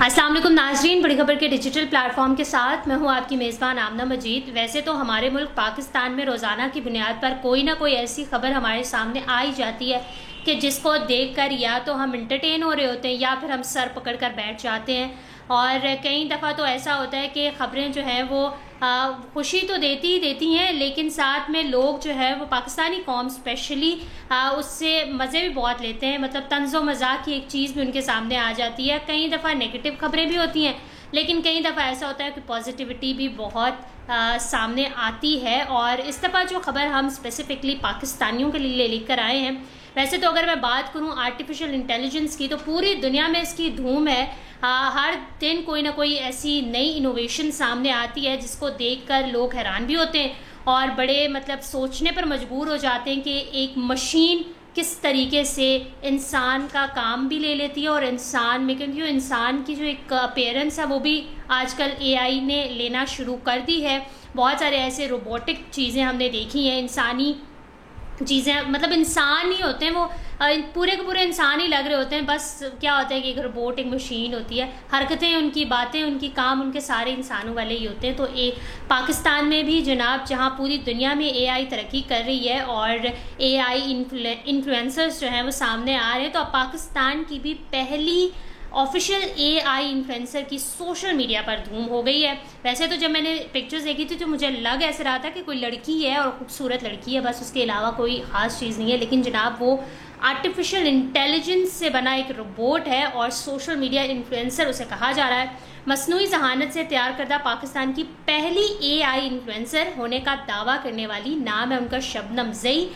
अस्सलाम वालेकुम नाज़रीन, बड़ी खबर के डिजिटल प्लेटफॉर्म के साथ मैं हूं आपकी मेज़बान आमना मजीद। वैसे तो हमारे मुल्क पाकिस्तान में रोज़ाना की बुनियाद पर कोई ना कोई ऐसी खबर हमारे सामने आ ही जाती है कि जिसको देखकर या तो हम इंटरटेन हो रहे होते हैं या फिर हम सर पकड़ कर बैठ जाते हैं। और कई दफ़ा तो ऐसा होता है कि ख़बरें जो हैं वो खुशी तो देती ही देती हैं, लेकिन साथ में लोग जो है वो पाकिस्तानी कौम स्पेशली उससे मज़े भी बहुत लेते हैं। मतलब तंज़ो मज़ाक की एक चीज़ भी उनके सामने आ जाती है। कई दफ़ा नेगेटिव खबरें भी होती हैं, लेकिन कई दफ़ा ऐसा होता है कि पॉजिटिविटी भी बहुत सामने आती है। और इस दफ़ा जो खबर हम स्पेसिफ़िकली पाकिस्तानियों के लिए लेकर आए हैं, वैसे तो अगर मैं बात करूं आर्टिफिशियल इंटेलिजेंस की तो पूरी दुनिया में इसकी धूम है। हर दिन कोई ना कोई ऐसी नई इनोवेशन सामने आती है जिसको देखकर लोग हैरान भी होते हैं और बड़े मतलब सोचने पर मजबूर हो जाते हैं कि एक मशीन किस तरीके से इंसान का काम भी ले लेती है और इंसान में, क्योंकि इंसान की जो एक अपीयरेंस है वो भी आजकल एआई ने लेना शुरू कर दी है। बहुत सारे ऐसे रोबोटिक चीज़ें हमने देखी हैं, इंसानी चीज़ें, मतलब इंसान ही होते हैं वो, पूरे के पूरे इंसान ही लग रहे होते हैं। बस क्या होता है कि एक रोबोट, एक मशीन होती है, हरकतें उनकी, बातें उनकी, काम उनके सारे इंसानों वाले ही होते हैं। तो पाकिस्तान में भी जनाब, जहां पूरी दुनिया में एआई तरक्की कर रही है और एआई इन्फ्लुएंसर्स जो हैं वो सामने आ रहे हैं, तो अब पाकिस्तान की भी पहली ऑफिशियल एआई इन्फ्लुएंसर की सोशल मीडिया पर धूम हो गई है। वैसे तो जब मैंने पिक्चर्स देखी थी तो मुझे लग ऐसे रहा था कि कोई लड़की है और खूबसूरत लड़की है, बस उसके अलावा कोई ख़ास चीज़ नहीं है। लेकिन जनाब वो आर्टिफिशियल इंटेलिजेंस से बना एक रोबोट है और सोशल मीडिया इन्फ्लुएंसर उसे कहा जा रहा है। मसनूई जहानत से तैयार करदा पाकिस्तान की पहली एआई इन्फ्लुएंसर होने का दावा करने वाली नाम है उनका शबनम ज़ई,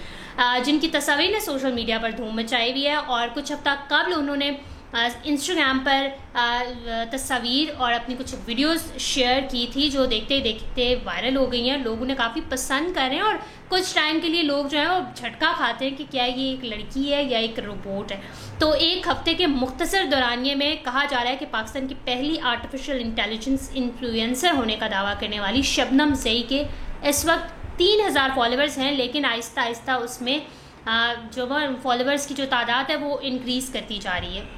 जिनकी तस्वीर ने सोशल मीडिया पर धूम मचाई हुई है। और कुछ हफ्ता कबल उन्होंने इंस्टाग्राम पर तस्वीर और अपनी कुछ वीडियोस शेयर की थी जो देखते ही देखते वायरल हो गई हैं। लोग उन्हें काफ़ी पसंद कर रहे हैं और कुछ टाइम के लिए लोग जो है वो झटका खाते हैं कि क्या ये एक लड़की है या एक रोबोट है। तो एक हफ्ते के मुख्तसर दौरानिए में कहा जा रहा है कि पाकिस्तान की पहली आर्टिफिशियल इंटेलिजेंस इन्फ्लुएंसर होने का दावा करने वाली शबनम ज़ई के इस वक्त 3000 फॉलोअर्स हैं, लेकिन आहिस्ता आहिस्ता उसमें जो फॉलोअर्स की जो तादाद है वो इंक्रीज़ करती जा रही है।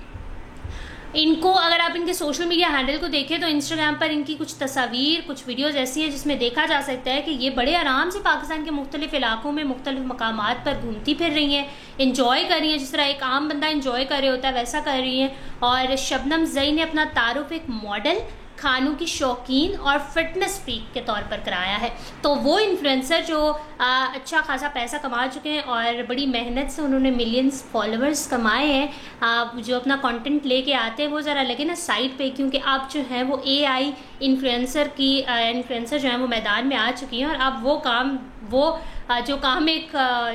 इनको अगर आप इनके सोशल मीडिया हैंडल को देखें तो इंस्टाग्राम पर इनकी कुछ तस्वीर, कुछ वीडियोस ऐसी हैं जिसमें देखा जा सकता है कि ये बड़े आराम से पाकिस्तान के मुख्तलिफ इलाकों में मुख्तलिफ मकामात पर घूमती फिर रही हैं, इंजॉय कर रही हैं, जिस तरह एक आम बंदा इंजॉय कर रहे होता है वैसा कर रही हैं। और शबनम ज़ई ने अपना तारुफ एक मॉडल, खानों की शौकीन और फिटनेस फ्रीक के तौर पर कराया है। तो वो इन्फ्लुएंसर जो अच्छा खासा पैसा कमा चुके हैं और बड़ी मेहनत से उन्होंने मिलियंस फॉलोअर्स कमाए हैं, जो अपना कंटेंट लेके आते हैं वो ज़रा लगे ना साइड पे, क्योंकि अब जो है वो एआई इन्फ्लुएंसर जो है वो मैदान में आ चुकी हैं। और अब जो काम एक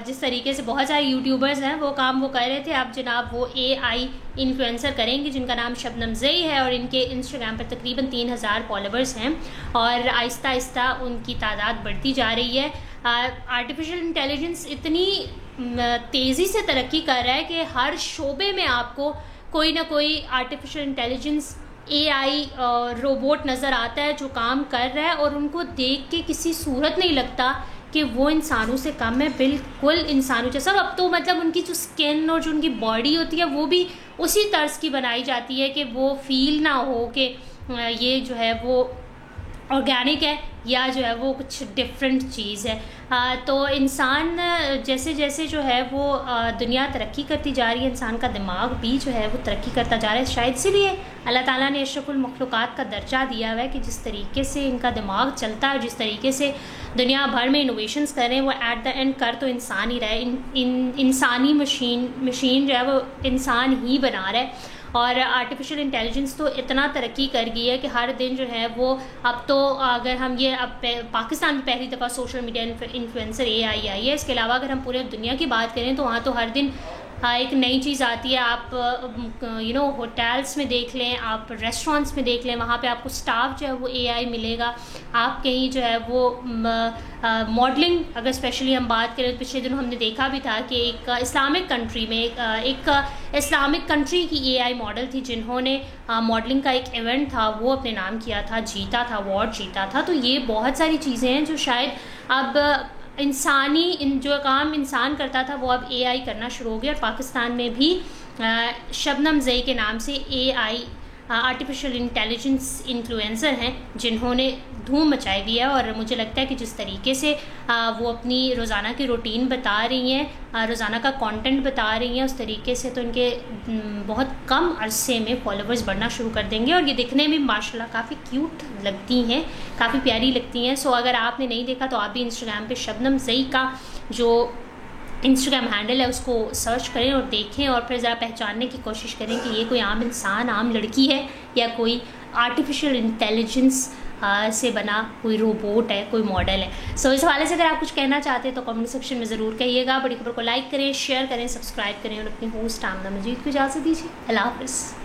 जिस तरीके से बहुत सारे यूट्यूबर्स हैं वो काम वो कर रहे थे, अब जनाब वो एआई इन्फ्लुएंसर करेंगे, जिनका नाम शबनम ज़ई है और इनके इंस्टाग्राम पर तकरीबन 3000 फॉलोअर्स हैं और आहिस्ता आहिस्ता उनकी तादाद बढ़ती जा रही है। आर्टिफिशियल इंटेलिजेंस इतनी तेज़ी से तरक्की कर रहा है कि हर शोबे में आपको कोई ना कोई आर्टिफिशियल इंटेलिजेंस एआई रोबोट नज़र आता है जो काम कर रहा है और उनको देख के किसी सूरत नहीं लगता कि वो इंसानों से कम है, बिल्कुल इंसानों जैसा। अब तो मतलब उनकी जो स्किन और जो उनकी बॉडी होती है वो भी उसी तर्ज की बनाई जाती है कि वो फील ना हो कि ये जो है वो ऑर्गेनिक है या जो है वो कुछ डिफरेंट चीज़ है। तो इंसान जैसे जैसे जो है वो दुनिया तरक्की करती जा रही है, इंसान का दिमाग भी जो है वो तरक्की करता जा रहा है। शायद इसीलिए अल्लाह ताला ने अशरफुल मखलूक़ात का दर्जा दिया हुआ है कि जिस तरीके से इनका दिमाग चलता है, जिस तरीके से दुनिया भर में इनोवेशंस कर रहे हैं, वो एट द एंड कर तो इंसान ही रहा है। इंसानी मशीन जो है वो इंसान ही बना रहा है। और आर्टिफिशियल इंटेलिजेंस तो इतना तरक्की कर गई है कि हर दिन जो है वो, अब तो अगर हम ये अब पाकिस्तान में पहली दफ़ा सोशल मीडिया इन्फ्लुएंसर एआई आई है, इसके अलावा अगर हम पूरे दुनिया की बात करें तो वहाँ तो हर दिन एक नई चीज़ आती है। आप होटल्स में देख लें, आप रेस्टोरेंट्स में देख लें, वहाँ पे आपको स्टाफ जो है वो एआई मिलेगा। आप कहीं जो है वो मॉडलिंग, अगर स्पेशली हम बात करें तो पिछले दिनों हमने देखा भी था कि एक इस्लामिक कंट्री में एक इस्लामिक कंट्री की एआई मॉडल थी जिन्होंने मॉडलिंग का एक इवेंट था वो अपने नाम किया था, जीता था, अवार्ड जीता था। तो ये बहुत सारी चीज़ें हैं जो शायद अब जो काम इंसान करता था वो अब एआई करना शुरू हो गया। और पाकिस्तान में भी शबनम ज़ई के नाम से एआई आर्टिफिशियल इंटेलिजेंस इन्फ्लुएंसर हैं जिन्होंने धूम मचाई हुई है। और मुझे लगता है कि जिस तरीके से वो अपनी रोज़ाना की रूटीन बता रही हैं, रोज़ाना का कंटेंट बता रही हैं, उस तरीके से तो इनके बहुत कम अरसे में फॉलोवर्स बढ़ना शुरू कर देंगे। और ये दिखने में माशाल्लाह काफ़ी क्यूट लगती हैं, काफ़ी प्यारी लगती हैं। सो अगर आपने नहीं देखा तो आप भी इंस्टाग्राम पे शबनम ज़ई का जो इंस्टाग्राम हैंडल है उसको सर्च करें और देखें, और फिर ज़रा पहचानने की कोशिश करें कि ये कोई आम इंसान, आम लड़की है या कोई आर्टिफिशियल इंटेलिजेंस से बना कोई रोबोट है, कोई मॉडल है। सो इस हवाले से अगर आप कुछ कहना चाहते हैं तो कमेंट सेक्शन में ज़रूर कहिएगा। बड़ी खबर को लाइक करें, शेयर करें, सब्सक्राइब करें और अपनी होस्ट आमना मजीद को इजाज़त दीजिए। अल्लाह हाफ़िज़।